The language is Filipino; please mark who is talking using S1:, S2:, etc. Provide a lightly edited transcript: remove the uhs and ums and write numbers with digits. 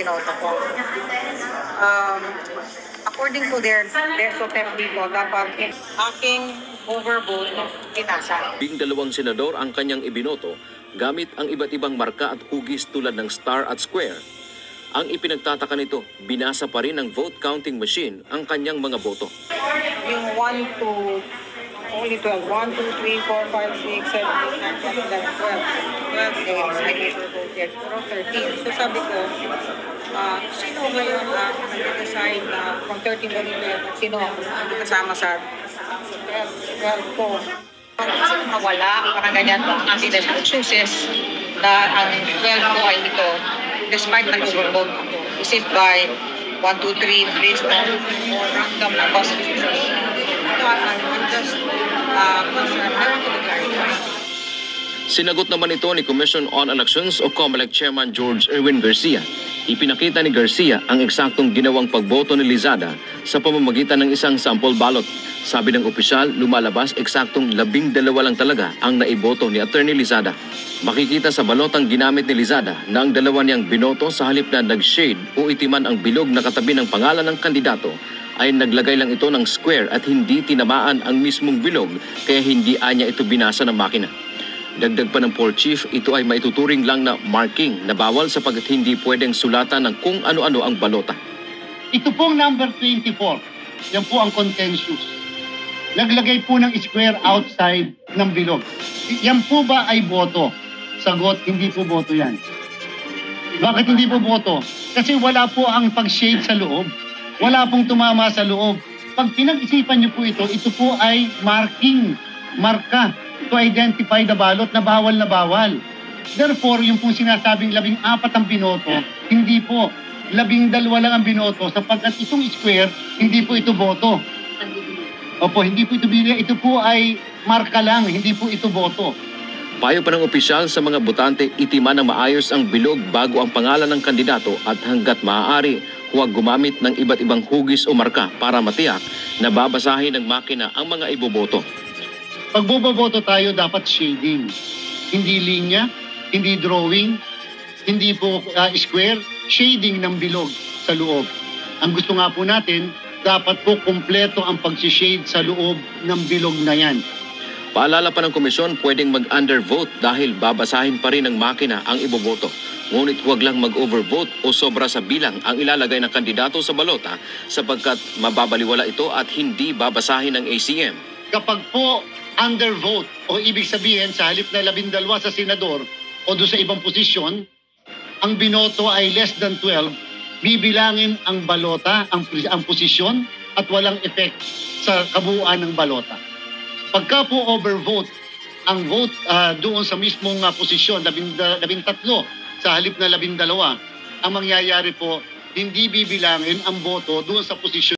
S1: binoto ko. According to their SOTEP dito, dapat aking overvote binasa.
S2: 12 senador ang kanyang ibinoto gamit ang iba't ibang marka at hugis tulad ng star at square. Ang ipinagtataka nito, binasa pa rin ng vote counting machine ang kanyang mga boto.
S1: Yung 1 to only 12. 1, 2, 3, 4, 5, 6, 7, 8, 9, 10, 11, 12. 12 days I voted. Pero 13. So sabi ko, sino ngayon ang nag-decide na from 13 Bolivar, sino ang kasama sa 12 ko? Kung mawala, parang ganyan po, ang chooses na ang 12 ko ay ito, despite nag-overvote ako. Is it by 1, 2, 3, based on random na positive? I'm just concerned. I want to clarify.
S2: Sinagot naman ito ni Commission on Elections o COMELEC Chairman George Erwin Garcia. Ipinakita ni Garcia ang eksaktong ginawang pagboto ni Lizada sa pamamagitan ng isang sample ballot. Sabi ng opisyal, lumalabas eksaktong 12 lang talaga ang naiboto ni Attorney Lizada. Makikita sa balotang ginamit ni Lizada na ang dalawa niyang binoto sa halip na nag-shade o itiman ang bilog na katabi ng pangalan ng kandidato ay naglagay lang ito ng square at hindi tinamaan ang mismong bilog kaya hindi anya ito binasa ng makina. Dagdag pa ng poll chief, ito ay maituturing lang na marking na bawal sapagkat hindi pwedeng sulatan ng kung ano-ano ang balota.
S3: Ito pong number 24, yan po ang contentious. Naglagay po ng square outside ng bilog. Yan po ba ay boto? Sagot, hindi po boto yan. Bakit hindi po boto? Kasi wala po ang pag-shade sa loob. Wala pong tumama sa loob. Pag pinag-isipan niyo po ito po ay marking, marka to identify the ballot na bawal. Therefore, yung pong sinasabing 14 ang binoto, hindi po. 12 lang ang binoto sapagkat itong square, hindi po ito boto. Opo, hindi po ito bilya. Ito po ay marka lang, hindi po ito boto.
S2: Payo pa ng opisyal sa mga botante, itiman ng maayos ang bilog bago ang pangalan ng kandidato at hanggat maaari, huwag gumamit ng iba't ibang hugis o marka para matiyak na babasahin ng makina ang mga iboboto.
S3: Pag boboboto tayo, dapat shading. Hindi linya, hindi drawing, hindi po square, shading ng bilog sa loob. Ang gusto nga po natin, dapat po kumpleto ang pag-shade sa loob ng bilog na yan.
S2: Paalala pa ng komisyon, pwedeng mag-undervote dahil babasahin pa rin ng makina ang iboboto. Ngunit huwag lang mag-overvote o sobra sa bilang ang ilalagay ng kandidato sa balota sapagkat mababaliwala ito at hindi babasahin ng ACM.
S3: Kapag po undervote o ibig sabihin sa halip na 12 sa senador o doon sa ibang posisyon, ang binoto ay less than 12, bibilangin ang balota, ang posisyon at walang effect sa kabuuan ng balota. Pagka po overvote, ang vote doon sa mismong posisyon, 13 sa halip na 12, ang mangyayari po, hindi bibilangin ang boto doon sa posisyon